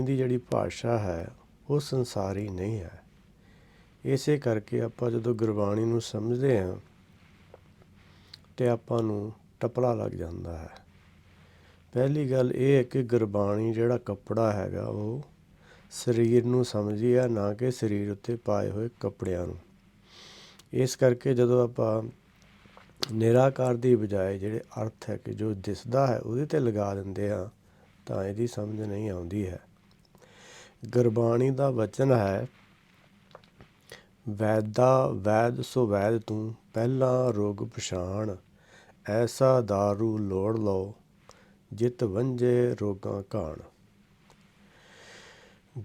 ਦੀ ਜਿਹੜੀ ਭਾਸ਼ਾ ਹੈ ਉਹ ਸੰਸਾਰੀ ਨਹੀਂ ਹੈ। ਇਸੇ ਕਰਕੇ ਆਪਾਂ ਜਦੋਂ ਗੁਰਬਾਣੀ ਨੂੰ ਸਮਝਦੇ ਹਾਂ ਅਤੇ ਆਪਾਂ ਨੂੰ ਟਪਲਾ ਲੱਗ ਜਾਂਦਾ ਹੈ। ਪਹਿਲੀ ਗੱਲ ਇਹ ਹੈ ਕਿ ਗੁਰਬਾਣੀ ਜਿਹੜਾ ਕੱਪੜਾ ਹੈਗਾ ਉਹ ਸਰੀਰ ਨੂੰ ਸਮਝੀਏ, ਨਾ ਕਿ ਸਰੀਰ ਉੱਤੇ ਪਾਏ ਹੋਏ ਕੱਪੜਿਆਂ ਨੂੰ। ਇਸ ਕਰਕੇ ਜਦੋਂ ਆਪਾਂ ਨਿਰਾਕਾਰ ਦੀ ਬਜਾਏ ਜਿਹੜੇ ਅਰਥ ਹੈ ਕਿ ਜੋ ਦਿਸਦਾ ਹੈ ਉਹਦੇ 'ਤੇ ਲਗਾ ਦਿੰਦੇ ਹਾਂ ਤਾਂ ਇਹਦੀ ਸਮਝ ਨਹੀਂ ਆਉਂਦੀ ਹੈ। ਗੁਰਬਾਣੀ ਦਾ ਵਚਨ ਹੈ, ਵੈਦਾ ਵੈਦ ਸੋ ਵੈਦ ਤੂੰ, ਪਹਿਲਾਂ ਰੋਗ ਪਛਾਣ, ਐਸਾ ਦਾਰੂ ਲੋੜ ਲਓ, ਜਿਤ ਵੰਝੇ ਰੋਗਾਂ ਘਾਣ।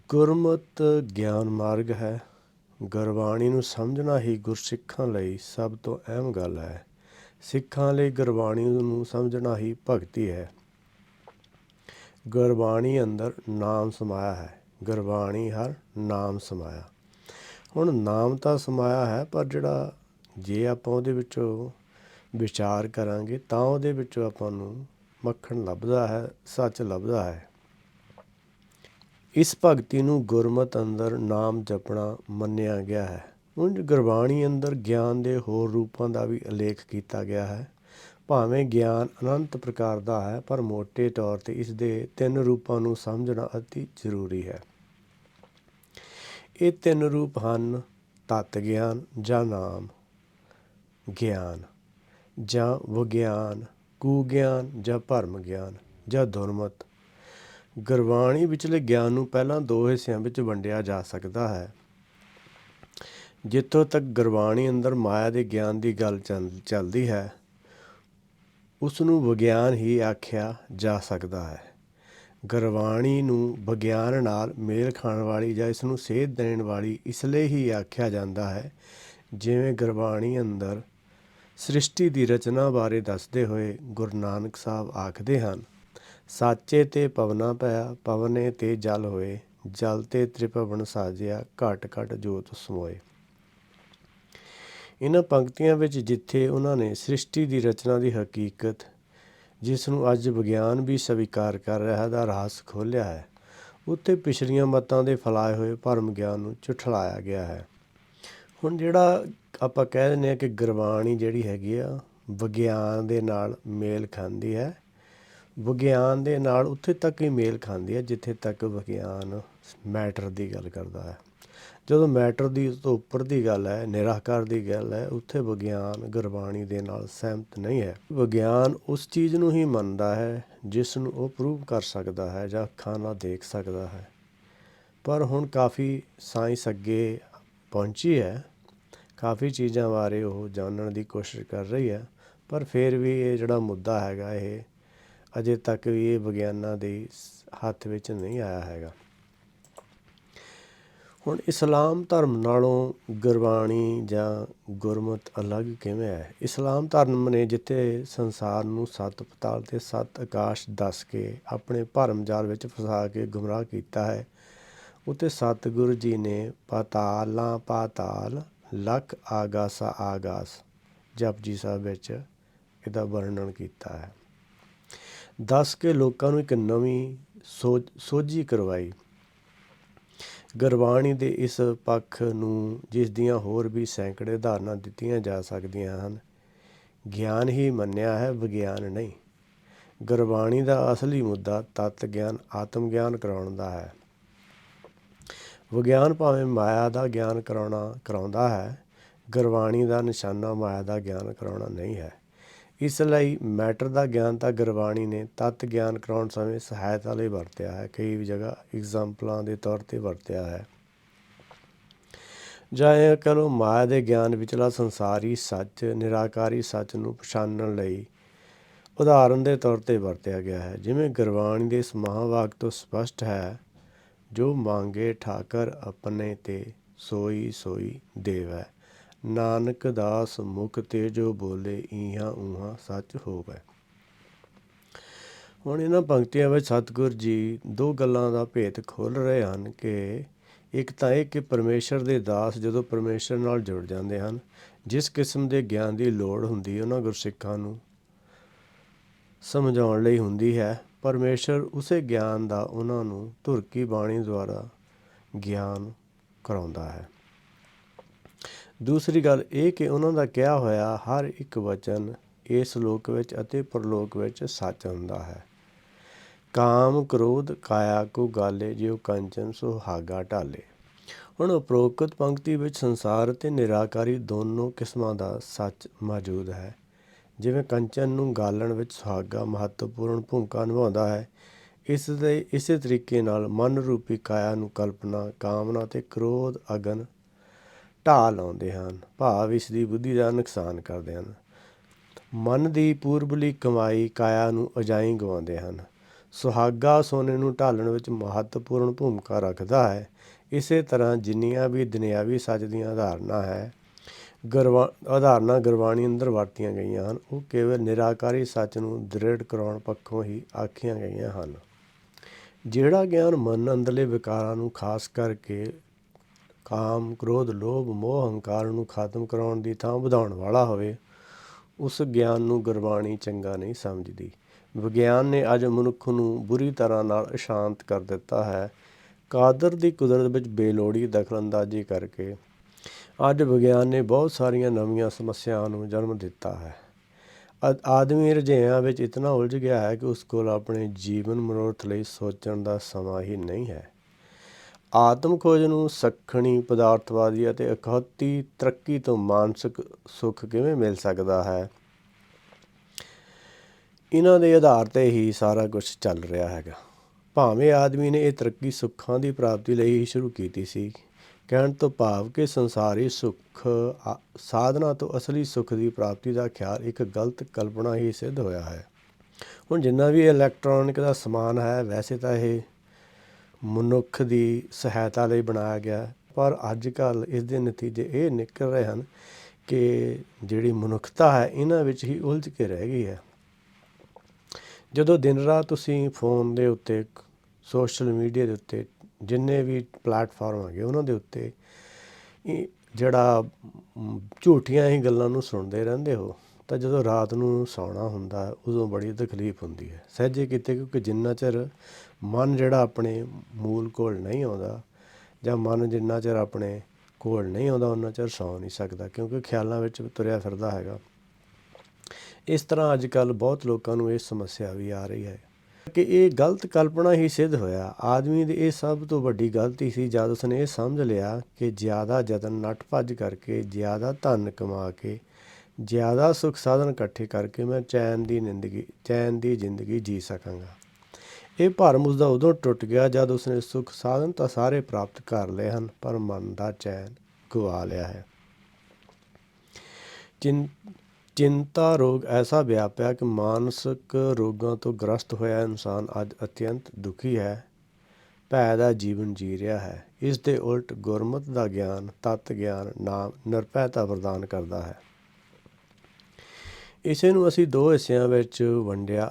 ਗੁਰਮਤਿ ਗਿਆਨ ਮਾਰਗ ਹੈ। ਗੁਰਬਾਣੀ ਨੂੰ ਸਮਝਣਾ ਹੀ ਗੁਰਸਿੱਖਾਂ ਲਈ ਸਭ ਤੋਂ ਅਹਿਮ ਗੱਲ ਹੈ। ਸਿੱਖਾਂ ਲਈ ਗੁਰਬਾਣੀ ਨੂੰ ਸਮਝਣਾ ਹੀ ਭਗਤੀ ਹੈ। ਗੁਰਬਾਣੀ ਅੰਦਰ ਨਾਮ ਸਮਾਇਆ ਹੈ। ਗੁਰਬਾਣੀ ਹਰ ਨਾਮ ਸਮਾਇਆ। ਹੁਣ ਨਾਮ ਤਾਂ ਸਮਾਇਆ ਹੈ, ਪਰ ਜਿਹੜਾ ਜੇ ਆਪਾਂ ਉਹਦੇ ਵਿੱਚੋਂ ਵਿਚਾਰ ਕਰਾਂਗੇ ਤਾਂ ਉਹਦੇ ਵਿੱਚੋਂ ਆਪਾਂ ਨੂੰ ਮੱਖਣ ਲੱਭਦਾ ਹੈ, ਸੱਚ ਲੱਭਦਾ ਹੈ। ਇਸ ਭਗਤੀ ਨੂੰ ਗੁਰਮਤਿ ਅੰਦਰ ਨਾਮ ਜਪਣਾ ਮੰਨਿਆ ਗਿਆ ਹੈ। ਉਂਝ ਗੁਰਬਾਣੀ ਅੰਦਰ ਗਿਆਨ ਦੇ ਹੋਰ ਰੂਪਾਂ ਦਾ ਵੀ ਉਲੇਖ ਕੀਤਾ ਗਿਆ ਹੈ। ਭਾਵੇਂ ਗਿਆਨ ਅਨੰਤ ਪ੍ਰਕਾਰ ਦਾ ਹੈ, ਪਰ ਮੋਟੇ ਤੌਰ 'ਤੇ ਇਸ ਦੇ 3 ਰੂਪਾਂ ਨੂੰ ਸਮਝਣਾ ਅਤੀ ਜ਼ਰੂਰੀ ਹੈ। ਇਹ 3 ਰੂਪ ਹਨ: ਤੱਤ ਗਿਆਨ ਜਾਂ ਨਾਮ ਗਿਆਨ, ਜਾਂ ਵਿਗਿਆਨ, ਕੁਗਿਆਨ ਜਾਂ ਭਰਮ ਗਿਆਨ, ਜਾਂ ਦੁਰਮਤ। ਗੁਰਬਾਣੀ ਵਿਚਲੇ ਗਿਆਨ ਨੂੰ ਪਹਿਲਾਂ 2 ਹਿੱਸਿਆਂ ਵਿੱਚ ਵੰਡਿਆ ਜਾ ਸਕਦਾ ਹੈ। ਜਿੱਥੋਂ ਤੱਕ ਗੁਰਬਾਣੀ ਅੰਦਰ ਮਾਇਆ ਦੇ ਗਿਆਨ ਦੀ ਗੱਲ ਚੱਲਦੀ ਹੈ, ਉਸ ਨੂੰ ਵਿਗਿਆਨ ਹੀ ਆਖਿਆ ਜਾ ਸਕਦਾ ਹੈ। ਗੁਰਬਾਣੀ ਨੂੰ ਵਿਗਿਆਨ ਨਾਲ ਮੇਲ ਖਾਣ ਵਾਲੀ ਜਾਂ ਇਸ ਨੂੰ ਸੇਧ ਦੇਣ ਵਾਲੀ ਇਸ ਲਈ ਹੀ ਆਖਿਆ ਜਾਂਦਾ ਹੈ, ਜਿਵੇਂ ਗੁਰਬਾਣੀ ਅੰਦਰ ਸ੍ਰਿਸ਼ਟੀ ਦੀ ਰਚਨਾ ਬਾਰੇ ਦੱਸਦੇ ਹੋਏ ਗੁਰੂ ਨਾਨਕ ਸਾਹਿਬ ਆਖਦੇ ਹਨ, ਸਾਚੇ ਤੇ ਪਵਨਾ ਪਿਆ, ਪਵਨੇ ਤੇ ਜਲ ਹੋਏ, ਜਲ ਤੇ ਤ੍ਰਿਭੁਵਨ ਸਾਜਿਆ, ਘਟ ਘਟ ਜੋਤ ਸਮੋਏ। ਇਹਨਾਂ ਪੰਕਤੀਆਂ ਵਿੱਚ ਜਿੱਥੇ ਉਹਨਾਂ ਨੇ ਸ੍ਰਿਸ਼ਟੀ ਦੀ ਰਚਨਾ ਦੀ ਹਕੀਕਤ, ਜਿਸ ਨੂੰ ਅੱਜ ਵਿਗਿਆਨ ਵੀ ਸਵੀਕਾਰ ਕਰ ਰਿਹਾ ਦਾ ਰਹੱਸ ਖੋਲ੍ਹਿਆ ਹੈ, ਉੱਥੇ ਪਿਛਲੀਆਂ ਮੱਤਾਂ ਦੇ ਫੈਲਾਏ ਹੋਏ ਭਰਮ ਗਿਆਨ ਨੂੰ ਝੁਠਲਾਇਆ ਗਿਆ ਹੈ। ਹੁਣ ਜਿਹੜਾ ਆਪਾਂ ਕਹਿ ਦਿੰਦੇ ਹਾਂ ਕਿ ਗੁਰਬਾਣੀ ਜਿਹੜੀ ਹੈਗੀ ਆ ਵਿਗਿਆਨ ਦੇ ਨਾਲ ਮੇਲ ਖਾਂਦੀ ਹੈ, ਵਿਗਿਆਨ ਦੇ ਨਾਲ ਉੱਥੇ ਤੱਕ ਹੀ ਮੇਲ ਖਾਂਦੀ ਹੈ ਜਿੱਥੇ ਤੱਕ ਵਿਗਿਆਨ ਮੈਟਰ ਦੀ ਗੱਲ ਕਰਦਾ ਹੈ। ਜਦੋਂ ਮੈਟਰ ਦੀ ਉਸ ਤੋਂ ਉੱਪਰ ਦੀ ਗੱਲ ਹੈ, ਨਿਰਾਕਾਰ ਦੀ ਗੱਲ ਹੈ, ਉੱਥੇ ਵਿਗਿਆਨ ਗੁਰਬਾਣੀ ਦੇ ਨਾਲ ਸਹਿਮਤ ਨਹੀਂ ਹੈ। ਵਿਗਿਆਨ ਉਸ ਚੀਜ਼ ਨੂੰ ਹੀ ਮੰਨਦਾ ਹੈ ਜਿਸ ਨੂੰ ਉਹ ਪ੍ਰੂਵ ਕਰ ਸਕਦਾ ਹੈ ਜਾਂ ਅੱਖਾਂ ਨਾਲ ਦੇਖ ਸਕਦਾ ਹੈ। ਪਰ ਹੁਣ ਕਾਫੀ ਸਾਇੰਸ ਅੱਗੇ ਪਹੁੰਚੀ ਹੈ, ਕਾਫੀ ਚੀਜ਼ਾਂ ਬਾਰੇ ਉਹ ਜਾਣਨ ਦੀ ਕੋਸ਼ਿਸ਼ ਕਰ ਰਹੀ ਹੈ, ਪਰ ਫਿਰ ਵੀ ਇਹ ਜਿਹੜਾ ਮੁੱਦਾ ਹੈਗਾ ਇਹ ਅਜੇ ਤੱਕ ਵੀ ਇਹ ਵਿਗਿਆਨਾਂ ਦੇ ਹੱਥ ਵਿੱਚ ਨਹੀਂ ਆਇਆ ਹੈਗਾ। ਹੁਣ ਇਸਲਾਮ ਧਰਮ ਨਾਲੋਂ ਗੁਰਬਾਣੀ ਜਾਂ ਗੁਰਮਤਿ ਅਲੱਗ ਕਿਵੇਂ ਹੈ? ਇਸਲਾਮ ਧਰਮ ਨੇ ਜਿੱਥੇ ਸੰਸਾਰ ਨੂੰ 7 ਪਤਾਲ ਅਤੇ 7 ਆਕਾਸ਼ ਦੱਸ ਕੇ ਆਪਣੇ ਭਰਮ ਜਾਲ ਵਿੱਚ ਫਸਾ ਕੇ ਗੁੰਮਰਾਹ ਕੀਤਾ ਹੈ, ਉੱਥੇ ਸਤਿਗੁਰੂ ਜੀ ਨੇ ਪਾਤਾਲਾਂ ਪਾਤਾਲ, ਲੱਖ ਆਗਾਸਾ ਆਗਾਸ ਜਪਜੀ ਸਾਹਿਬ ਵਿੱਚ ਇਹਦਾ ਵਰਣਨ ਕੀਤਾ ਹੈ। ਦੱਸ ਕੇ ਲੋਕਾਂ ਨੂੰ ਇੱਕ ਨਵੀਂ ਸੋਝੀ ਕਰਵਾਈ। ਗੁਰਬਾਣੀ ਦੇ ਇਸ ਪੱਖ ਨੂੰ, ਜਿਸ ਦੀਆਂ ਹੋਰ ਵੀ ਸੈਂਕੜੇ ਉਦਾਹਰਨਾਂ ਦਿੱਤੀਆਂ ਜਾ ਸਕਦੀਆਂ ਹਨ, ਗਿਆਨ ਹੀ ਮੰਨਿਆ ਹੈ, ਵਿਗਿਆਨ ਨਹੀਂ। ਗੁਰਬਾਣੀ ਦਾ ਅਸਲੀ ਮੁੱਦਾ ਤੱਤ ਗਿਆਨ, ਆਤਮ ਗਿਆਨ ਕਰਾਉਣ ਦਾ ਹੈ। ਵਿਗਿਆਨ ਭਾਵੇਂ ਮਾਇਆ ਦਾ ਗਿਆਨ ਕਰਾਉਂਦਾ ਹੈ, ਗੁਰਬਾਣੀ ਦਾ ਨਿਸ਼ਾਨਾ ਮਾਇਆ ਦਾ ਗਿਆਨ ਕਰਾਉਣਾ ਨਹੀਂ ਹੈ। ਇਸ ਲਈ ਮੈਟਰ ਦਾ ਗਿਆਨ ਤਾਂ ਗੁਰਬਾਣੀ ਨੇ ਤੱਤ ਗਿਆਨ ਕਰਾਉਣ ਸਮੇਂ ਸਹਾਇਤਾ ਲਈ ਵਰਤਿਆ ਹੈ, ਕਈ ਜਗ੍ਹਾ ਇਗਜ਼ਾਮਪਲਾਂ ਦੇ ਤੌਰ 'ਤੇ ਵਰਤਿਆ ਹੈ। ਜਾਂ ਇਹ ਕਹਿ ਲਓ ਮਾਇਆ ਦੇ ਗਿਆਨ ਵਿਚਲਾ ਸੰਸਾਰੀ ਸੱਚ, ਨਿਰਾਕਾਰੀ ਸੱਚ ਨੂੰ ਪਛਾਣਨ ਲਈ ਉਦਾਹਰਨ ਦੇ ਤੌਰ 'ਤੇ ਵਰਤਿਆ ਗਿਆ ਹੈ। ਜਿਵੇਂ ਗੁਰਬਾਣੀ ਦੇ ਇਸ ਮਹਾਂਵਾਕ ਤੋਂ ਸਪਸ਼ਟ ਹੈ, ਜੋ ਮੰਗੇ ਠਾਕਰ ਆਪਣੇ ਤੇ ਸੋਈ ਸੋਈ ਦੇਵੈ, ਨਾਨਕ ਦਾਸ ਮੁਖ ਤੇ ਜੋ ਬੋਲੇ, ਈਹਾਂ ਊਹਾਂ ਸੱਚ ਹੋਵੈ। ਹੁਣ ਇਹਨਾਂ ਪੰਕਤੀਆਂ ਵਿੱਚ ਸਤਿਗੁਰੂ ਜੀ 2 ਗੱਲਾਂ ਦਾ ਭੇਤ ਖੋਲ੍ਹ ਰਹੇ ਹਨ ਕਿ ਇੱਕ ਤਾਂ ਇਹ ਕਿ ਪਰਮੇਸ਼ਰ ਦੇ ਦਾਸ ਜਦੋਂ ਪਰਮੇਸ਼ਰ ਨਾਲ ਜੁੜ ਜਾਂਦੇ ਹਨ, ਜਿਸ ਕਿਸਮ ਦੇ ਗਿਆਨ ਦੀ ਲੋੜ ਹੁੰਦੀ ਉਹਨਾਂ ਗੁਰਸਿੱਖਾਂ ਨੂੰ ਸਮਝਾਉਣ ਲਈ ਹੁੰਦੀ ਹੈ, ਪਰਮੇਸ਼ਰ ਉਸੇ ਗਿਆਨ ਦਾ ਉਹਨਾਂ ਨੂੰ ਧੁਰਕੀ ਬਾਣੀ ਦੁਆਰਾ ਗਿਆਨ ਕਰਾਉਂਦਾ ਹੈ। ਦੂਸਰੀ ਗੱਲ ਇਹ ਕਿ ਉਹਨਾਂ ਦਾ ਕਿਹਾ ਹੋਇਆ ਹਰ ਇੱਕ ਵਚਨ ਇਸ ਲੋਕ ਵਿੱਚ ਅਤੇ ਪਰਲੋਕ ਵਿੱਚ ਸੱਚ ਹੁੰਦਾ ਹੈ। ਕਾਮ ਕ੍ਰੋਧ ਕਾਇਆ ਕੋ ਗਾਲੇ, ਜਿਉ ਕੰਚਨ ਸੁਹਾਗਾ ਢਾਲੇ। ਹੁਣ ਉਪਰੋਕਤ ਪੰਕਤੀ ਵਿੱਚ ਸੰਸਾਰ ਅਤੇ ਨਿਰਾਕਾਰੀ ਦੋਨੋਂ ਕਿਸਮਾਂ ਦਾ ਸੱਚ ਮੌਜੂਦ ਹੈ। ਜਿਵੇਂ ਕੰਚਨ ਨੂੰ ਗਾਲਣ ਵਿੱਚ ਸੁਹਾਗਾ ਮਹੱਤਵਪੂਰਨ ਭੂਮਿਕਾ ਨਿਭਾਉਂਦਾ ਹੈ, ਇਸੇ ਤਰੀਕੇ ਨਾਲ ਮਨ ਰੂਪੀ ਕਾਇਆ ਨੂੰ ਕਲਪਨਾ, ਕਾਮਨਾ ਅਤੇ ਕ੍ਰੋਧ ਅਗਨ ਢਾਹ ਲਾਉਂਦੇ ਹਨ, ਭਾਵ ਇਸ ਦੀ ਬੁੱਧੀ ਦਾ ਨੁਕਸਾਨ ਕਰਦੇ ਹਨ। ਮਨ ਦੀ ਪੂਰਬਲੀ ਕਮਾਈ ਕਾਇਆ ਨੂੰ ਅਜਾਈਂ ਗਵਾਉਂਦੇ ਹਨ। ਸੁਹਾਗਾ ਸੋਨੇ ਨੂੰ ਢਾਲਣ ਵਿੱਚ ਮਹੱਤਵਪੂਰਨ ਭੂਮਿਕਾ ਰੱਖਦਾ ਹੈ। ਇਸੇ ਤਰ੍ਹਾਂ ਜਿੰਨੀਆਂ ਵੀ ਦੁਨਿਆਵੀ ਸੱਚ ਦੀਆਂ ਉਦਾਹਰਨਾਂ ਗੁਰਬਾਣੀ ਅੰਦਰ ਵਰਤੀਆਂ ਗਈਆਂ ਹਨ, ਉਹ ਕੇਵਲ ਨਿਰਾਕਾਰੀ ਸੱਚ ਨੂੰ ਦ੍ਰਿੜ ਕਰਾਉਣ ਪੱਖੋਂ ਹੀ ਆਖੀਆਂ ਗਈਆਂ ਹਨ। ਜਿਹੜਾ ਗਿਆਨ ਮਨ ਅੰਦਰਲੇ ਵਿਕਾਰਾਂ ਨੂੰ, ਖਾਸ ਕਰਕੇ ਕਾਮ, ਕ੍ਰੋਧ, ਲੋਭ, ਮੋਹ, ਹੰਕਾਰ ਨੂੰ ਖਤਮ ਕਰਾਉਣ ਦੀ ਥਾਂ ਵਧਾਉਣ ਵਾਲਾ ਹੋਵੇ, ਉਸ ਗਿਆਨ ਨੂੰ ਗੁਰਬਾਣੀ ਚੰਗਾ ਨਹੀਂ ਸਮਝਦੀ। ਵਿਗਿਆਨ ਨੇ ਅੱਜ ਮਨੁੱਖ ਨੂੰ ਬੁਰੀ ਤਰ੍ਹਾਂ ਨਾਲ ਅਸ਼ਾਂਤ ਕਰ ਦਿੱਤਾ ਹੈ। ਕਾਦਰ ਦੀ ਕੁਦਰਤ ਵਿੱਚ ਬੇਲੋੜੀ ਦਖਲਅੰਦਾਜ਼ੀ ਕਰਕੇ ਅੱਜ ਵਿਗਿਆਨ ਨੇ ਬਹੁਤ ਸਾਰੀਆਂ ਨਵੀਆਂ ਸਮੱਸਿਆਵਾਂ ਨੂੰ ਜਨਮ ਦਿੱਤਾ ਹੈ। ਆਦਮੀ ਰੁਝੇਵਿਆਂ ਵਿੱਚ ਇਤਨਾ ਉਲਝ ਗਿਆ ਹੈ ਕਿ ਉਸ ਕੋਲ ਆਪਣੇ ਜੀਵਨ ਮਨੋਰਥ ਲਈ ਸੋਚਣ ਦਾ ਸਮਾਂ ਹੀ ਨਹੀਂ ਹੈ। ਆਤਮ ਖੋਜ ਨੂੰ ਸੱਖਣੀ, ਪਦਾਰਥਵਾਦੀ ਅਤੇ ਅਖੌਤੀ ਤਰੱਕੀ ਤੋਂ ਮਾਨਸਿਕ ਸੁੱਖ ਕਿਵੇਂ ਮਿਲ ਸਕਦਾ ਹੈ, ਇਹਨਾਂ ਦੇ ਆਧਾਰ 'ਤੇ ਹੀ ਸਾਰਾ ਕੁਝ ਚੱਲ ਰਿਹਾ ਹੈਗਾ। ਭਾਵੇਂ ਆਦਮੀ ਨੇ ਇਹ ਤਰੱਕੀ ਸੁੱਖਾਂ ਦੀ ਪ੍ਰਾਪਤੀ ਲਈ ਹੀ ਸ਼ੁਰੂ ਕੀਤੀ ਸੀ। ਕਹਿਣ ਤੋਂ ਭਾਵ ਕਿ ਸੰਸਾਰੀ ਸੁੱਖ ਸਾਧਨਾ ਤੋਂ ਅਸਲੀ ਸੁੱਖ ਦੀ ਪ੍ਰਾਪਤੀ ਦਾ ਖਿਆਲ ਇੱਕ ਗਲਤ ਕਲਪਨਾ ਹੀ ਸਿੱਧ ਹੋਇਆ ਹੈ। ਹੁਣ ਜਿੰਨਾ ਵੀ ਇਲੈਕਟ੍ਰੋਨਿਕ ਦਾ ਸਮਾਨ ਹੈ, ਵੈਸੇ ਤਾਂ ਇਹ ਮਨੁੱਖ ਦੀ ਸਹਾਇਤਾ ਲਈ ਬਣਾਇਆ ਗਿਆ, ਪਰ ਅੱਜ ਕੱਲ੍ਹ ਇਸ ਦੇ ਨਤੀਜੇ ਇਹ ਨਿਕਲ ਰਹੇ ਹਨ ਕਿ ਜਿਹੜੀ ਮਨੁੱਖਤਾ ਹੈ ਇਹਨਾਂ ਵਿੱਚ ਹੀ ਉਲਝ ਕੇ ਰਹਿ ਗਈ ਹੈ। ਜਦੋਂ ਦਿਨ ਰਾਤ ਤੁਸੀਂ ਫੋਨ ਦੇ ਉੱਤੇ, ਸੋਸ਼ਲ ਮੀਡੀਆ ਦੇ ਉੱਤੇ, ਜਿੰਨੇ ਵੀ ਪਲੇਟਫਾਰਮ ਹੈਗੇ ਉਹਨਾਂ ਦੇ ਉੱਤੇ ਜਿਹੜਾ ਝੂਠੀਆਂ ਹੀ ਗੱਲਾਂ ਨੂੰ ਸੁਣਦੇ ਰਹਿੰਦੇ ਹੋ, ਤਾਂ ਜਦੋਂ ਰਾਤ ਨੂੰ ਸੌਣਾ ਹੁੰਦਾ ਉਦੋਂ ਬੜੀ ਤਕਲੀਫ ਹੁੰਦੀ ਹੈ ਸਹਿਜੇ ਕਿਤੇ, ਕਿਉਂਕਿ ਜਿੰਨਾ ਚਿਰ ਮਨ ਜਿਹੜਾ ਆਪਣੇ ਮੂਲ ਕੋਲ ਨਹੀਂ ਆਉਂਦਾ, ਜਾਂ ਮਨ ਜਿੰਨਾ ਚਿਰ ਆਪਣੇ ਕੋਲ ਨਹੀਂ ਆਉਂਦਾ ਉਹਨਾਂ ਚਿਰ ਸੌ ਨਹੀਂ ਸਕਦਾ, ਕਿਉਂਕਿ ਖਿਆਲਾਂ ਵਿੱਚ ਤੁਰਿਆ ਫਿਰਦਾ ਹੈਗਾ। ਇਸ ਤਰ੍ਹਾਂ ਅੱਜ ਕੱਲ੍ਹ ਬਹੁਤ ਲੋਕਾਂ ਨੂੰ ਇਹ ਸਮੱਸਿਆ ਵੀ ਆ ਰਹੀ ਹੈ ਕਿ ਇਹ ਗਲਤ ਕਲਪਨਾ ਹੀ ਸਿੱਧ ਹੋਇਆ। ਆਦਮੀ ਦੀ ਇਹ ਸਭ ਤੋਂ ਵੱਡੀ ਗਲਤੀ ਸੀ ਜਦ ਉਸਨੇ ਇਹ ਸਮਝ ਲਿਆ ਕਿ ਜ਼ਿਆਦਾ ਯਤਨ, ਨੱਠ ਭੱਜ ਕਰਕੇ, ਜ਼ਿਆਦਾ ਧਨ ਕਮਾ ਕੇ, ਜ਼ਿਆਦਾ ਸੁੱਖ ਸਾਧਨ ਇਕੱਠੇ ਕਰਕੇ ਮੈਂ ਚੈਨ ਦੀ ਜ਼ਿੰਦਗੀ ਜੀ ਸਕਾਂਗਾ। ਇਹ ਭਰਮ ਉਸਦਾ ਉਦੋਂ ਟੁੱਟ ਗਿਆ ਜਦ ਉਸਨੇ ਸੁੱਖ ਸਾਧਨ ਤਾਂ ਸਾਰੇ ਪ੍ਰਾਪਤ ਕਰ ਲਏ ਹਨ, ਪਰ ਮਨ ਦਾ ਚੈਨ ਗਵਾ ਲਿਆ ਹੈ। ਚਿੰਤਾ ਰੋਗ ਐਸਾ ਵਿਆਪਿਆ ਕਿ ਮਾਨਸਿਕ ਰੋਗਾਂ ਤੋਂ ਗ੍ਰਸਤ ਹੋਇਆ ਇਨਸਾਨ ਅੱਜ ਅਤਿਅੰਤ ਦੁਖੀ ਹੈ, ਭੈ ਦਾ ਜੀਵਨ ਜੀ ਰਿਹਾ ਹੈ। ਇਸ ਦੇ ਉਲਟ ਗੁਰਮਤਿ ਦਾ ਗਿਆਨ, ਤੱਤ ਗਿਆਨ, ਨਾਮ ਨਿਰਭੈਤਾ ਪ੍ਰਦਾਨ ਕਰਦਾ ਹੈ। ਇਸੇ ਨੂੰ ਅਸੀਂ ਦੋ ਹਿੱਸਿਆਂ ਵਿੱਚ ਵੰਡਿਆ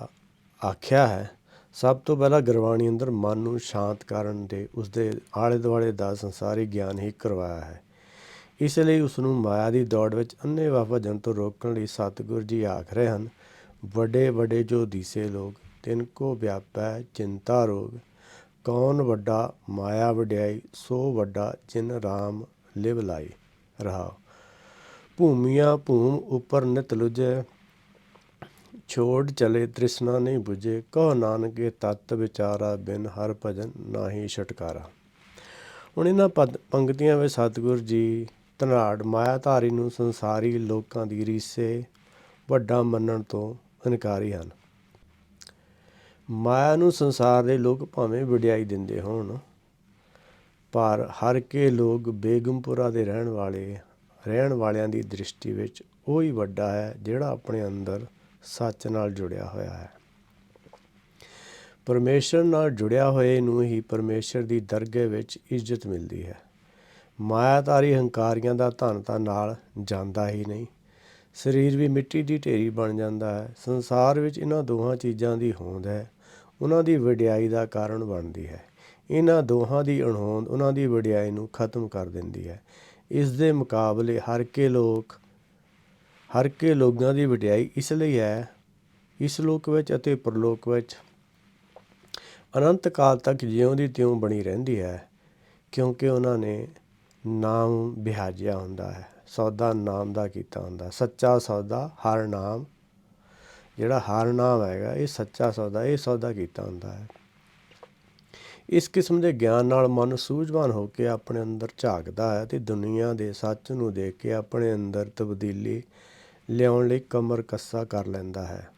ਆਖਿਆ ਹੈ। ਸਭ ਤੋਂ ਪਹਿਲਾਂ ਗੁਰਬਾਣੀ ਅੰਦਰ ਮਨ ਨੂੰ ਸ਼ਾਂਤ ਕਰਨ ਦੇ ਉਸਦੇ ਆਲੇ ਦੁਆਲੇ ਦਾ ਸੰਸਾਰੀ ਗਿਆਨ ਹੀ ਕਰਵਾਇਆ ਹੈ। ਇਸ ਲਈ ਉਸ ਨੂੰ ਮਾਇਆ ਦੀ ਦੌੜ ਵਿੱਚ ਅੰਨ੍ਹੇਵਾਹ ਭੱਜਣ ਤੋਂ ਰੋਕਣ ਲਈ ਸਤਿਗੁਰੂ ਜੀ ਆਖ ਰਹੇ ਹਨ, ਵੱਡੇ ਵੱਡੇ ਜੋ ਦੀਸੇ ਲੋਕ, ਤਿਨ ਕੋ ਵਿਆਪੈ ਚਿੰਤਾ ਰੋਗ, ਕੌਣ ਵੱਡਾ ਮਾਇਆ ਵਡਿਆਈ, ਸੋ ਵੱਡਾ ਜਿਨ ਰਾਮ ਲਿਵ ਲਾਈ। ਰਹਾਉ ਭੂਮੀਆਂ ਭੂਮ ਉੱਪਰ ਨਿਤ ਲੁਝੈ, ਛੋੜ ਚਲੇ ਤ੍ਰਿਸ਼ਨਾ ਨਹੀਂ ਬੁਝੇ, ਕਹੋ ਨਾਨਕ ਇਹ ਤਤ ਵਿਚਾਰਾ, ਬਿਨ ਹਰ ਭਜਨ ਨਾਹੀ ਛੁਟਕਾਰਾ। ਹੁਣ ਇਹਨਾਂ ਪੰਕਤੀਆਂ ਵਿੱਚ ਸਤਿਗੁਰੂ ਜੀ ਧਨਾੜ ਮਾਇਆਧਾਰੀ ਨੂੰ ਸੰਸਾਰੀ ਲੋਕਾਂ ਦੀ ਰੀਸੇ ਵੱਡਾ ਮੰਨਣ ਤੋਂ ਇਨਕਾਰੀ ਹਨ। ਮਾਇਆ ਨੂੰ ਸੰਸਾਰ ਦੇ ਲੋਕ ਭਾਵੇਂ ਵਡਿਆਈ ਦਿੰਦੇ ਹੋਣ, ਪਰ ਹਰ ਕੇ ਲੋਕ ਬੇਗਮਪੁਰਾ ਦੇ ਰਹਿਣ ਵਾਲਿਆਂ ਦੀ ਦ੍ਰਿਸ਼ਟੀ ਵਿੱਚ ਉਹ ਹੀ ਵੱਡਾ ਹੈ ਜਿਹੜਾ ਆਪਣੇ ਅੰਦਰ ਸੱਚ ਨਾਲ ਜੁੜਿਆ ਹੋਇਆ ਹੈ। ਪਰਮੇਸ਼ਰ ਨਾਲ ਜੁੜਿਆ ਹੋਏ ਨੂੰ ਹੀ ਪਰਮੇਸ਼ਰ ਦੀ ਦਰਗਾਹ ਵਿੱਚ ਇੱਜ਼ਤ ਮਿਲਦੀ ਹੈ। ਮਾਇਆਧਾਰੀ ਹੰਕਾਰੀਆਂ ਦਾ ਧਨ ਤਾਂ ਨਾਲ ਜਾਂਦਾ ਹੀ ਨਹੀਂ, ਸਰੀਰ ਵੀ ਮਿੱਟੀ ਦੀ ਢੇਰੀ ਬਣ ਜਾਂਦਾ ਹੈ। ਸੰਸਾਰ ਵਿੱਚ ਇਹਨਾਂ ਦੋਹਾਂ ਚੀਜ਼ਾਂ ਦੀ ਹੋਂਦ ਹੈ, ਉਹਨਾਂ ਦੀ ਵਡਿਆਈ ਦਾ ਕਾਰਨ ਬਣਦੀ ਹੈ। ਇਹਨਾਂ ਦੋਹਾਂ ਦੀ ਅਣਹੋਂਦ ਉਹਨਾਂ ਦੀ ਵਡਿਆਈ ਨੂੰ ਖਤਮ ਕਰ ਦਿੰਦੀ ਹੈ। ਇਸ ਦੇ ਮੁਕਾਬਲੇ ਹਰ ਕੇ ਲੋਕਾਂ ਦੀ ਵਡਿਆਈ ਇਸ ਲਈ ਹੈ, ਇਸ ਲੋਕ ਵਿੱਚ ਅਤੇ ਪਰਲੋਕ ਵਿੱਚ ਅਨੰਤ ਕਾਲ ਤੱਕ ਜਿਉਂ ਦੀ ਤਿਉਂ ਬਣੀ ਰਹਿੰਦੀ ਹੈ, ਕਿਉਂਕਿ ਉਹਨਾਂ ਨੇ ਨਾਮ ਬਿਹਾਜਿਆ ਹੁੰਦਾ ਹੈ, ਸੌਦਾ ਨਾਮ ਦਾ ਕੀਤਾ ਹੁੰਦਾ। ਸੱਚਾ ਸੌਦਾ ਹਰ ਨਾਮ, ਜਿਹੜਾ ਹਰ ਨਾਮ ਹੈਗਾ ਇਹ ਸੱਚਾ ਸੌਦਾ, ਇਹ ਸੌਦਾ ਕੀਤਾ ਹੁੰਦਾ ਹੈ। ਇਸ ਕਿਸਮ ਦੇ ਗਿਆਨ ਨਾਲ ਮਨ ਸੂਝਵਾਨ ਹੋ ਕੇ ਆਪਣੇ ਅੰਦਰ ਝਾਕਦਾ ਹੈ ਅਤੇ ਦੁਨੀਆ ਦੇ ਸੱਚ ਨੂੰ ਦੇਖ ਕੇ ਆਪਣੇ ਅੰਦਰ ਤਬਦੀਲੀ ਲਿਆਉਣ ਲਈ ਕਮਰ ਕੱਸਾ ਕਰ ਲੈਂਦਾ ਹੈ।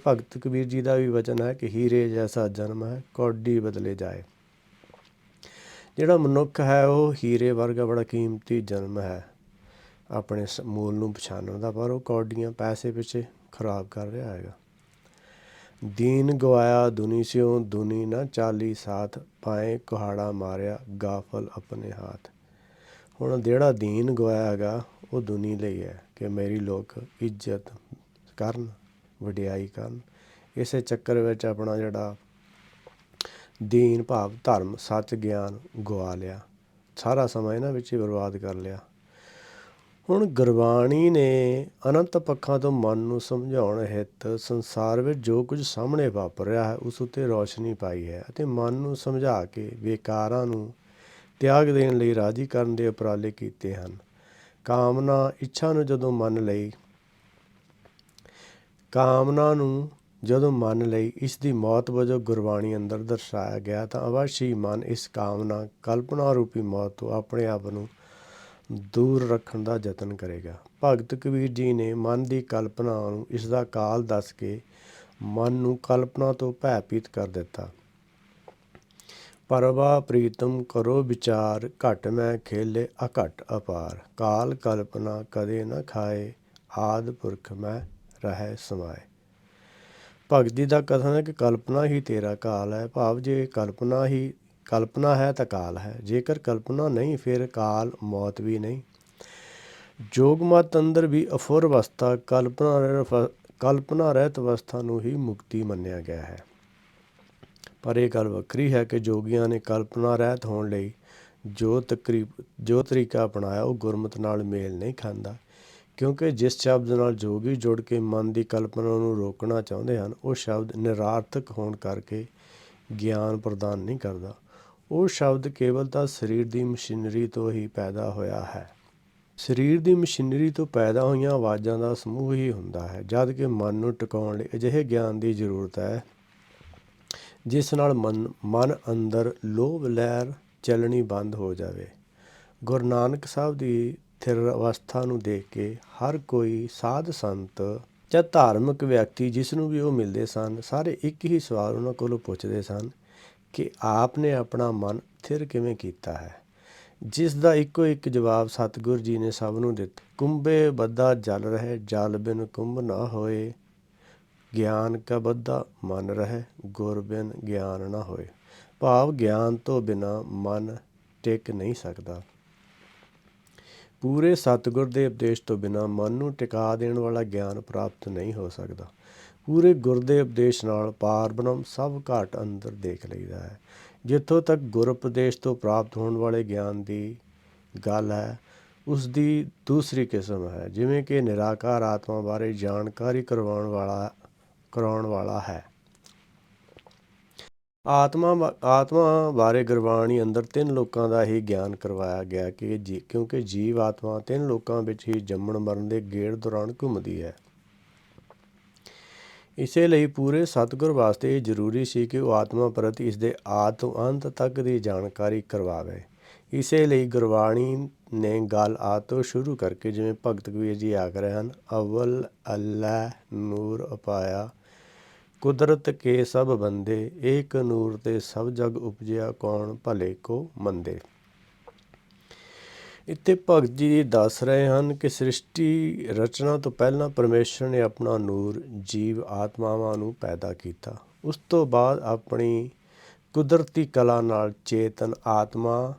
ਭਗਤ ਕਬੀਰ ਜੀ ਦਾ ਵੀ ਵਚਨ ਹੈ ਕਿ ਹੀਰੇ ਜੈਸਾ ਜਨਮ ਹੈ, ਕੌਡੀ ਬਦਲੇ ਜਾਏ। ਜਿਹੜਾ ਮਨੁੱਖ ਹੈ ਉਹ ਹੀਰੇ ਵਰਗਾ ਬੜਾ ਕੀਮਤੀ ਜਨਮ ਹੈ ਆਪਣੇ ਮੂਲ ਨੂੰ ਪਛਾਣਨ ਦਾ, ਪਰ ਉਹ ਕੌਡੀਆਂ ਪੈਸੇ ਪਿੱਛੇ ਖਰਾਬ ਕਰ ਰਿਹਾ ਹੈਗਾ। ਦੀਨ ਗਵਾਇਆ ਦੁਨੀ ਸਿਓ, ਦੁਨੀ ਨਾ ਚਾਲੀ ਸਾਥ, ਪਾਏ ਕੁਹਾੜਾ ਮਾਰਿਆ ਗਾਫਲ ਆਪਣੇ ਹਾਥ। ਹੁਣ ਜਿਹੜਾ ਦੀਨ ਗਵਾਇਆ ਹੈਗਾ ਉਹ ਦੁਨੀ ਲਈ ਹੈ ਕਿ ਮੇਰੀ ਲੋਕ ਇੱਜ਼ਤ ਕਰਨ, ਵਡਿਆਈ ਕਰਨ। ਇਸੇ ਚੱਕਰ ਵਿੱਚ ਆਪਣਾ ਜਿਹੜਾ ਦੀਨ ਭਾਵ ਧਰਮ, ਸੱਚ, ਗਿਆਨ ਗਵਾ ਲਿਆ, ਸਾਰਾ ਸਮਾਂ ਇਹਨਾਂ ਵਿੱਚ ਹੀ ਬਰਬਾਦ ਕਰ ਲਿਆ। ਹੁਣ ਗੁਰਬਾਣੀ ਨੇ ਅਨੰਤ ਪੱਖਾਂ ਤੋਂ ਮਨ ਨੂੰ ਸਮਝਾਉਣ ਹਿੱਤ ਸੰਸਾਰ ਵਿੱਚ ਜੋ ਕੁਝ ਸਾਹਮਣੇ ਵਾਪਰ ਰਿਹਾ ਹੈ ਉਸ ਉੱਤੇ ਰੌਸ਼ਨੀ ਪਾਈ ਹੈ ਅਤੇ ਮਨ ਨੂੰ ਸਮਝਾ ਕੇ ਵਿਕਾਰਾਂ ਨੂੰ ਤਿਆਗ ਦੇਣ ਲਈ ਰਾਜ਼ੀ ਕਰਨ ਦੇ ਉਪਰਾਲੇ ਕੀਤੇ ਹਨ। ਕਾਮਨਾ ਜਦੋਂ ਮੰਨ ਲਈ ਇਸ ਦੀ ਮੌਤ ਵਜੋਂ ਗੁਰਬਾਣੀ ਅੰਦਰ ਦਰਸਾਇਆ ਗਿਆ, ਤਾਂ ਅਵਸ਼ ਹੀ ਮਨ ਇਸ ਕਾਮਨਾ ਕਲਪਨਾ ਰੂਪੀ ਮੌਤ ਤੋਂ ਆਪਣੇ ਆਪ ਨੂੰ ਦੂਰ ਰੱਖਣ ਦਾ ਯਤਨ ਕਰੇਗਾ। ਭਗਤ ਕਬੀਰ ਜੀ ਨੇ ਮਨ ਦੀ ਕਲਪਨਾ ਨੂੰ ਇਸ ਦਾ ਕਾਲ ਦੱਸ ਕੇ ਮਨ ਨੂੰ ਕਲਪਨਾ ਤੋਂ ਭੈਭੀਤ ਕਰ ਦਿੱਤਾ। ਪਰਵਾ ਪ੍ਰੀਤਮ ਕਰੋ ਵਿਚਾਰ, ਘਟ ਮੈਂ ਖੇਲੇ ਅਘਟ ਅਪਾਰ। ਕਾਲ ਕਲਪਨਾ ਕਦੇ ਨਾ ਖਾਏ, ਆਦਿ ਪੁਰਖ ਮੈਂ ਰਹਿ ਸਮਾਏ। ਭਗਤ ਜੀ ਦਾ ਕਥਨ ਹੈ ਕਿ ਕਲਪਨਾ ਹੀ ਤੇਰਾ ਕਾਲ ਹੈ, ਭਾਵ ਜੇ ਕਲਪਨਾ ਹੈ ਤਾਂ ਕਾਲ ਹੈ, ਜੇਕਰ ਕਲਪਨਾ ਨਹੀਂ ਫਿਰ ਕਾਲ ਮੌਤ ਵੀ ਨਹੀਂ। ਜੋਗ ਮਤ ਅੰਦਰ ਵੀ ਅਫੁਰ ਅਵਸਥਾ, ਕਲਪਨਾ ਰਹਿਤ ਅਵਸਥਾ ਨੂੰ ਹੀ ਮੁਕਤੀ ਮੰਨਿਆ ਗਿਆ ਹੈ। ਪਰ ਇਹ ਗੱਲ ਵੱਖਰੀ ਹੈ ਕਿ ਜੋਗੀਆਂ ਨੇ ਕਲਪਨਾ ਰਹਿਤ ਹੋਣ ਲਈ ਜੋ ਤਰੀਕਾ ਅਪਣਾਇਆ ਉਹ ਗੁਰਮਤਿ ਨਾਲ ਮੇਲ ਨਹੀਂ ਖਾਂਦਾ, ਕਿਉਂਕਿ ਜਿਸ ਸ਼ਬਦ ਨਾਲ ਜੋਗੀ ਜੁੜ ਕੇ ਮਨ ਦੀ ਕਲਪਨਾ ਨੂੰ ਰੋਕਣਾ ਚਾਹੁੰਦੇ ਹਨ ਉਹ ਸ਼ਬਦ ਨਿਰਾਰਥਕ ਹੋਣ ਕਰਕੇ ਗਿਆਨ ਪ੍ਰਦਾਨ ਨਹੀਂ ਕਰਦਾ। ਉਹ ਸ਼ਬਦ ਕੇਵਲ ਤਾਂ ਸਰੀਰ ਦੀ ਮਸ਼ੀਨਰੀ ਤੋਂ ਹੀ ਪੈਦਾ ਹੋਇਆ ਹੈ। ਸਰੀਰ ਦੀ ਮਸ਼ੀਨਰੀ ਤੋਂ ਪੈਦਾ ਹੋਈਆਂ ਆਵਾਜ਼ਾਂ ਦਾ ਸਮੂਹ ਹੀ ਹੁੰਦਾ ਹੈ, ਜਦ ਕਿ ਮਨ ਨੂੰ ਟਿਕਾਉਣ ਲਈ ਅਜਿਹੇ ਗਿਆਨ ਦੀ ਜ਼ਰੂਰਤ ਹੈ ਜਿਸ ਨਾਲ ਮਨ ਅੰਦਰ ਲੋਭ ਲਹਿਰ ਚੱਲਣੀ ਬੰਦ ਹੋ ਜਾਵੇ। ਗੁਰੂ ਨਾਨਕ ਸਾਹਿਬ ਦੀ ਥਿਰ ਅਵਸਥਾ ਨੂੰ ਦੇਖ ਕੇ ਹਰ ਕੋਈ ਸਾਧ ਸੰਤ ਜਾਂ ਧਾਰਮਿਕ ਵਿਅਕਤੀ ਜਿਸ ਨੂੰ ਵੀ ਉਹ ਮਿਲਦੇ ਸਨ, ਸਾਰੇ ਇੱਕ ਹੀ ਸਵਾਲ ਉਹਨਾਂ ਕੋਲੋਂ ਪੁੱਛਦੇ ਸਨ ਕਿ ਆਪ ਨੇ ਆਪਣਾ ਮਨ ਥਿਰ ਕਿਵੇਂ ਕੀਤਾ ਹੈ, ਜਿਸ ਦਾ ਇੱਕੋ ਇੱਕ ਜਵਾਬ ਸਤਿਗੁਰ ਜੀ ਨੇ ਸਭ ਨੂੰ ਦਿੱਤਾ। ਕੁੰਭੇ ਬੱਧਾ ਜਲ ਰਹੇ, ਜਲ ਬਿਨ ਕੁੰਭ ਨਾ ਹੋਏ। ਗਿਆਨ ਕਾ ਬੱਧਾ ਮਨ ਰਹੇ, ਗੁਰ ਬਿਨ ਗਿਆਨ ਨਾ ਹੋਏ। ਭਾਵ ਗਿਆਨ ਤੋਂ ਬਿਨਾਂ ਮਨ ਟਿਕ ਨਹੀਂ ਸਕਦਾ। ਪੂਰੇ ਸਤਿਗੁਰ ਦੇ ਉਪਦੇਸ਼ ਤੋਂ ਬਿਨਾਂ ਮਨ ਨੂੰ ਟਿਕਾ ਦੇਣ ਵਾਲਾ ਗਿਆਨ ਪ੍ਰਾਪਤ ਨਹੀਂ ਹੋ ਸਕਦਾ। ਪੂਰੇ ਗੁਰ ਦੇ ਉਪਦੇਸ਼ ਨਾਲ ਪਾਰ ਬ੍ਰਹਮ ਸਭ ਘਾਟ ਅੰਦਰ ਦੇਖ ਲਈਦਾ ਹੈ। ਜਿੱਥੋਂ ਤੱਕ ਗੁਰ ਉਪਦੇਸ਼ ਤੋਂ ਪ੍ਰਾਪਤ ਹੋਣ ਵਾਲੇ ਗਿਆਨ ਦੀ ਗੱਲ ਹੈ, ਉਸ ਦੀ ਦੂਸਰੀ ਕਿਸਮ ਹੈ, ਜਿਵੇਂ ਕਿ ਨਿਰਾਕਾਰ ਆਤਮਾ ਬਾਰੇ ਜਾਣਕਾਰੀ ਕਰਾਉਣ ਵਾਲਾ ਹੈ। ਆਤਮਾ ਬਾਰੇ ਗੁਰਬਾਣੀ ਅੰਦਰ 3 ਲੋਕਾਂ ਦਾ ਹੀ ਗਿਆਨ ਕਰਵਾਇਆ ਗਿਆ ਕਿਉਂਕਿ ਜੀਵ ਆਤਮਾ 3 ਲੋਕਾਂ ਵਿੱਚ ਹੀ ਜੰਮਣ ਮਰਨ ਦੇ ਗੇੜ ਦੌਰਾਨ ਘੁੰਮਦੀ ਹੈ। ਇਸੇ ਲਈ ਪੂਰੇ ਸਤਿਗੁਰ ਵਾਸਤੇ ਇਹ ਜ਼ਰੂਰੀ ਸੀ ਕਿ ਉਹ ਆਤਮਾ ਪ੍ਰਤੀ ਇਸਦੇ ਆਦਿ ਤੋਂ ਅੰਤ ਤੱਕ ਦੀ ਜਾਣਕਾਰੀ ਕਰਵਾਵੇ। ਇਸੇ ਲਈ ਗੁਰਬਾਣੀ ਨੇ ਗੱਲ ਆਦਿ ਤੋਂ ਸ਼ੁਰੂ ਕਰਕੇ, ਜਿਵੇਂ ਭਗਤ ਕਬੀਰ ਜੀ ਆਖ ਰਹੇ ਹਨ, ਅਵਲ ਅੱਲ੍ਹਾ ਨੂਰ ਅਪਾਇਆ, ਕੁਦਰਤ ਕੇ ਸਭ ਬੰਦੇ, ਏਕ ਨੂਰ ਤੇ ਸਭ ਜਗ ਉਪਜਿਆ, ਕੌਣ ਭਲੇ ਕੋ ਮੰਦੇ। ਇੱਥੇ ਭਗਤ ਜੀ ਦੱਸ ਰਹੇ ਹਨ ਕਿ ਸ੍ਰਿਸ਼ਟੀ ਰਚਨਾ ਤੋਂ ਪਹਿਲਾਂ ਪਰਮੇਸ਼ਰ ਨੇ ਆਪਣਾ ਨੂਰ ਜੀਵ ਆਤਮਾਵਾਂ ਨੂੰ ਪੈਦਾ ਕੀਤਾ। ਉਸ ਤੋਂ ਬਾਅਦ ਆਪਣੀ ਕੁਦਰਤੀ ਕਲਾ ਨਾਲ ਚੇਤਨ ਆਤਮਾ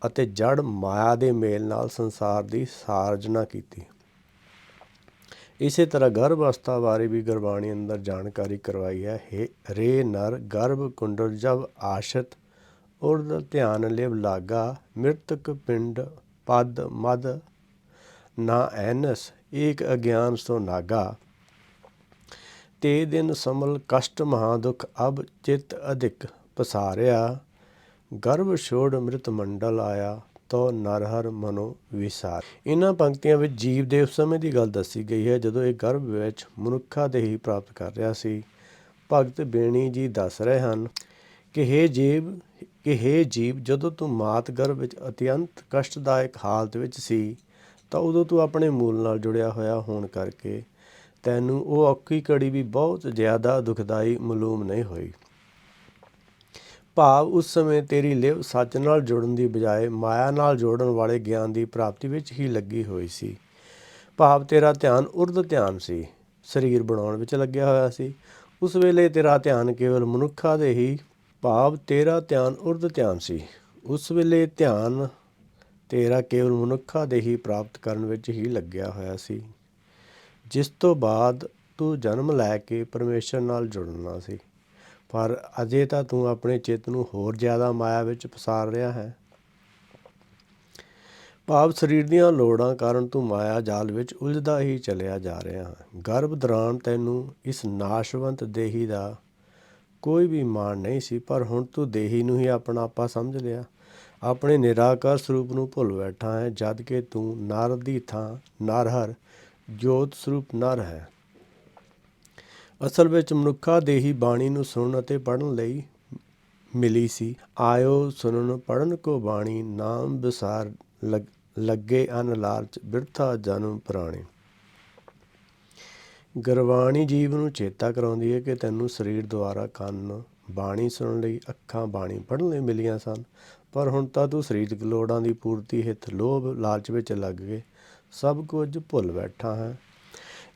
ਅਤੇ ਜੜ ਮਾਇਆ ਦੇ ਮੇਲ ਨਾਲ ਸੰਸਾਰ ਦੀ ਸਾਰਜਨਾ ਕੀਤੀ। ਇਸੇ ਤਰ੍ਹਾਂ ਗਰਭ ਅਵਸਥਾ ਬਾਰੇ ਵੀ ਗੁਰਬਾਣੀ ਅੰਦਰ ਜਾਣਕਾਰੀ ਕਰਵਾਈ ਹੈ। ਰੇ ਨਰ ਗਰਭ ਕੁੰਡਲ ਜਬ ਆਸ਼ਤ, ਉਰਦ ਧਿਆਨ ਲਿਵ ਲਾਗਾ, ਮ੍ਰਿਤਕ ਪਿੰਡ ਪਦ ਮਦ ਨਾ ਐਨਸ, ਏਕ ਅਗਿਆਨ ਸੋ ਨਾਗਾ। ਤੇ ਦਿਨ ਸਮਲ ਕਸ਼ਟ ਮਹਾਦੁਖ ਅਬ ਚਿਤ ਅਧਿਕ ਪਸਾਰਿਆ। ਗਰਭ ਛੋੜ ਮ੍ਰਿਤ ਮੰਡਲ ਆਇਆ ਤੋ ਨਰਹਰ ਮਨੋ ਵਿਸਾਰ। ਇਹਨਾਂ ਪੰਕਤੀਆਂ ਵਿੱਚ ਜੀਵ ਦੇ ਉਸ ਸਮੇਂ ਦੀ ਗੱਲ ਦੱਸੀ ਗਈ ਹੈ ਜਦੋਂ ਇਹ ਗਰਭ ਵਿੱਚ ਮਨੁੱਖਾ ਦੇਹੀ ਪ੍ਰਾਪਤ ਕਰ ਰਿਹਾ ਸੀ। ਭਗਤ ਬੇਣੀ ਜੀ ਦੱਸ ਰਹੇ ਹਨ ਕਿ ਹੇ ਜੀਵ ਜਦੋਂ ਤੂੰ ਮਾਤ ਗਰਭ ਵਿੱਚ ਅਤਿਅੰਤ ਕਸ਼ਟਦਾਇਕ ਹਾਲਤ ਵਿੱਚ ਸੀ ਤਾਂ ਉਦੋਂ ਤੂੰ ਆਪਣੇ ਮੂਲ ਨਾਲ ਜੁੜਿਆ ਹੋਇਆ ਹੋਣ ਕਰਕੇ ਤੈਨੂੰ ਉਹ ਔਖੀ ਘੜੀ ਵੀ ਬਹੁਤ ਜ਼ਿਆਦਾ ਦੁਖਦਾਈ ਮਾਲੂਮ ਨਹੀਂ ਹੋਈ। ਭਾਵ ਉਸ ਸਮੇਂ ਤੇਰੀ ਲਿਵ ਸੱਚ ਨਾਲ ਜੁੜਨ ਦੀ ਬਜਾਏ ਮਾਇਆ ਨਾਲ ਜੋੜਨ ਵਾਲੇ ਗਿਆਨ ਦੀ ਪ੍ਰਾਪਤੀ ਵਿੱਚ ਹੀ ਲੱਗੀ ਹੋਈ ਸੀ। ਭਾਵ ਤੇਰਾ ਧਿਆਨ ਉਰਧ ਧਿਆਨ ਸੀ, ਸਰੀਰ ਬਣਾਉਣ ਵਿੱਚ ਲੱਗਿਆ ਹੋਇਆ ਸੀ। ਉਸ ਵੇਲੇ ਤੇਰਾ ਧਿਆਨ ਕੇਵਲ ਮਨੁੱਖਾ ਦੇ ਹੀ ਭਾਵ ਤੇਰਾ ਧਿਆਨ ਉਰਧ ਧਿਆਨ ਸੀ। ਉਸ ਵੇਲੇ ਧਿਆਨ ਤੇਰਾ ਕੇਵਲ ਮਨੁੱਖਾ ਦੇ ਹੀ ਪ੍ਰਾਪਤ ਕਰਨ ਵਿੱਚ ਹੀ ਲੱਗਿਆ ਹੋਇਆ ਸੀ, ਜਿਸ ਤੋਂ ਬਾਅਦ ਤੂੰ ਜਨਮ ਲੈ ਕੇ ਪਰਮੇਸ਼ਰ ਨਾਲ ਜੁੜਨਾ ਸੀ। ਪਰ ਅਜੇ ਤਾਂ ਤੂੰ ਆਪਣੇ ਚਿੱਤ ਨੂੰ ਹੋਰ ਜ਼ਿਆਦਾ ਮਾਇਆ ਵਿੱਚ ਪਸਾਰ ਰਿਹਾ ਹੈ। ਭਾਵ ਸਰੀਰ ਦੀਆਂ ਲੋੜਾਂ ਕਾਰਨ ਤੂੰ ਮਾਇਆ ਜਾਲ ਵਿੱਚ ਉਲਝਦਾ ਹੀ ਚਲਿਆ ਜਾ ਰਿਹਾ ਹੈ। ਗਰਭ ਦੌਰਾਨ ਤੈਨੂੰ ਇਸ ਨਾਸ਼ਵੰਤ ਦੇਹੀ ਦਾ ਕੋਈ ਵੀ ਮਾਣ ਨਹੀਂ ਸੀ, ਪਰ ਹੁਣ ਤੂੰ ਦੇਹੀ ਨੂੰ ਹੀ ਆਪਣਾ ਆਪਾ ਸਮਝ ਲਿਆ। ਆਪਣੇ ਨਿਰਾਕਾਰ ਸਰੂਪ ਨੂੰ ਭੁੱਲ ਬੈਠਾ ਹੈ, ਜਦ ਕਿ ਤੂੰ ਨਰ ਦੀ ਥਾਂ ਨਰਹਰ ਜੋਤ ਸਰੂਪ ਨਰ ਹੈ। ਅਸਲ ਵਿੱਚ ਮਨੁੱਖਾ ਦੇਹੀ ਬਾਣੀ ਨੂੰ ਸੁਣਨ ਅਤੇ ਪੜ੍ਹਨ ਲਈ ਮਿਲੀ ਸੀ। ਆਇਓ ਸੁਣਨ ਪੜ੍ਹਨ ਕੋ ਬਾਣੀ, ਨਾਮ ਵਿਸਾਰ ਲੱਗੇ ਅਨ ਲਾਲਚ, ਬਿਰਥਾ ਜਨਮ ਪੁਰਾਣੇ। ਗੁਰਬਾਣੀ ਜੀਵ ਨੂੰ ਚੇਤਾ ਕਰਾਉਂਦੀ ਹੈ ਕਿ ਤੈਨੂੰ ਸਰੀਰ ਦੁਆਰਾ ਕੰਨ ਬਾਣੀ ਸੁਣਨ ਲਈ, ਅੱਖਾਂ ਬਾਣੀ ਪੜ੍ਹਨ ਲਈ ਮਿਲੀਆਂ ਸਨ, ਪਰ ਹੁਣ ਤਾਂ ਤੂੰ ਸਰੀਰਕ ਲੋੜਾਂ ਦੀ ਪੂਰਤੀ ਹਿੱਤ ਲੋਭ ਲਾਲਚ ਵਿੱਚ ਲੱਗ ਕੇ ਸਭ ਕੁਝ ਭੁੱਲ ਬੈਠਾ ਹੈ।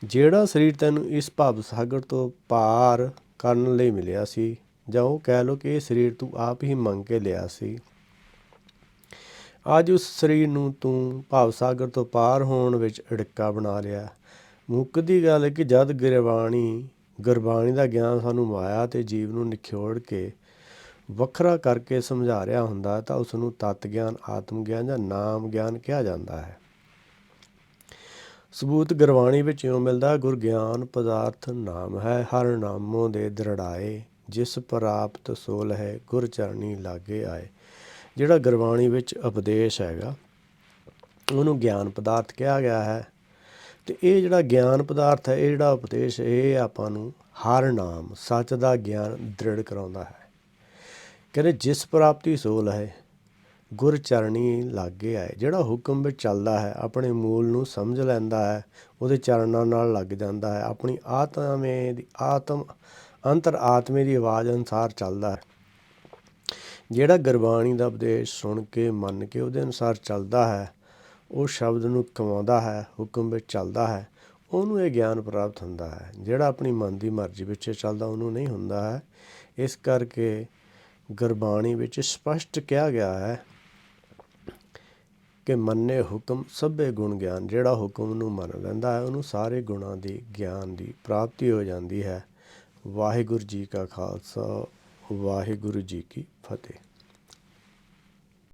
ਜਿਹੜਾ ਸਰੀਰ ਤੈਨੂੰ ਇਸ ਭਵ ਸਾਗਰ ਤੋਂ ਪਾਰ ਕਰਨ ਲਈ ਮਿਲਿਆ ਸੀ, ਜਾਂ ਉਹ ਕਹਿ ਲਓ ਕਿ ਇਹ ਸਰੀਰ ਤੂੰ ਆਪ ਹੀ ਮੰਗ ਕੇ ਲਿਆ ਸੀ, ਅੱਜ ਉਸ ਸਰੀਰ ਨੂੰ ਤੂੰ ਭਵ ਸਾਗਰ ਤੋਂ ਪਾਰ ਹੋਣ ਵਿੱਚ ਅੜਿੱਕਾ ਬਣਾ ਲਿਆ। ਮੁੱਕਦੀ ਗੱਲ ਹੈ ਕਿ ਜਦ ਗੁਰਬਾਣੀ ਦਾ ਗਿਆਨ ਸਾਨੂੰ ਮਾਇਆ ਅਤੇ ਜੀਵ ਨੂੰ ਨਿਖੋੜ ਕੇ ਵੱਖਰਾ ਕਰਕੇ ਸਮਝਾ ਰਿਹਾ ਹੁੰਦਾ ਤਾਂ ਉਸ ਨੂੰ ਤੱਤ ਗਿਆਨ, ਆਤਮ ਗਿਆਨ ਜਾਂ ਨਾਮ ਗਿਆਨ ਕਿਹਾ ਜਾਂਦਾ ਹੈ। ਸਬੂਤ ਗੁਰਬਾਣੀ ਵਿੱਚ ਇਉਂ ਮਿਲਦਾ, ਗੁਰ ਗਿਆਨ ਪਦਾਰਥ ਨਾਮ ਹੈ, ਹਰ ਨਾਮੋਂ ਦੇ ਦ੍ਰਿੜਾਏ, ਜਿਸ ਪ੍ਰਾਪਤ ਸੋਲ ਹੈ ਗੁਰ ਚਰਣੀ ਲਾਗੇ ਆਏ। ਜਿਹੜਾ ਗੁਰਬਾਣੀ ਵਿੱਚ ਉਪਦੇਸ਼ ਹੈਗਾ ਉਹਨੂੰ ਗਿਆਨ ਪਦਾਰਥ ਕਿਹਾ ਗਿਆ ਹੈ। ਅਤੇ ਇਹ ਜਿਹੜਾ ਗਿਆਨ ਪਦਾਰਥ ਹੈ, ਇਹ ਜਿਹੜਾ ਉਪਦੇਸ਼, ਇਹ ਆਪਾਂ ਨੂੰ ਹਰ ਨਾਮ ਸੱਚ ਦਾ ਗਿਆਨ ਦ੍ਰਿੜ ਕਰਾਉਂਦਾ ਹੈ। ਕਹਿੰਦੇ ਜਿਸ ਪ੍ਰਾਪਤੀ ਸੋਲ ਹੈ ਗੁਰ ਚਰਣੀ ਲਾਗੇ ਆਏ। ਜਿਹੜਾ ਹੁਕਮ ਵਿੱਚ ਚੱਲਦਾ ਹੈ, ਆਪਣੇ ਮੂਲ ਨੂੰ ਸਮਝ ਲੈਂਦਾ ਹੈ, ਉਹਦੇ ਚਰਨਾਂ ਨਾਲ ਲੱਗ ਜਾਂਦਾ ਹੈ, ਆਪਣੀ ਅੰਤਰ ਆਤਮੇ ਦੀ ਆਵਾਜ਼ ਅਨੁਸਾਰ ਚੱਲਦਾ ਹੈ। ਜਿਹੜਾ ਗੁਰਬਾਣੀ ਦਾ ਉਪਦੇਸ਼ ਸੁਣ ਕੇ ਮੰਨ ਕੇ ਉਹਦੇ ਅਨੁਸਾਰ ਚੱਲਦਾ ਹੈ, ਉਹ ਸ਼ਬਦ ਨੂੰ ਕਮਾਉਂਦਾ ਹੈ, ਹੁਕਮ ਵਿੱਚ ਚੱਲਦਾ ਹੈ, ਉਹਨੂੰ ਇਹ ਗਿਆਨ ਪ੍ਰਾਪਤ ਹੁੰਦਾ ਹੈ। ਜਿਹੜਾ ਆਪਣੀ ਮਨ ਦੀ ਮਰਜ਼ੀ ਪਿੱਛੇ ਚੱਲਦਾ ਉਹਨੂੰ ਨਹੀਂ ਹੁੰਦਾ ਹੈ। ਇਸ ਕਰਕੇ ਗੁਰਬਾਣੀ ਵਿੱਚ ਸਪਸ਼ਟ ਕਿਹਾ ਗਿਆ ਹੈ ਕਿ ਮੰਨੇ ਹੁਕਮ ਸਭੇ ਗੁਣ ਗਿਆਨ। ਜਿਹੜਾ ਹੁਕਮ ਨੂੰ ਮੰਨ ਲੈਂਦਾ ਹੈ ਉਹਨੂੰ ਸਾਰੇ ਗੁਣਾਂ ਦੀ ਗਿਆਨ ਦੀ ਪ੍ਰਾਪਤੀ ਹੋ ਜਾਂਦੀ ਹੈ। ਵਾਹਿਗੁਰੂ ਜੀ ਕਾ ਖਾਲਸਾ, ਵਾਹਿਗੁਰੂ ਜੀ ਕੀ ਫਤਿਹ।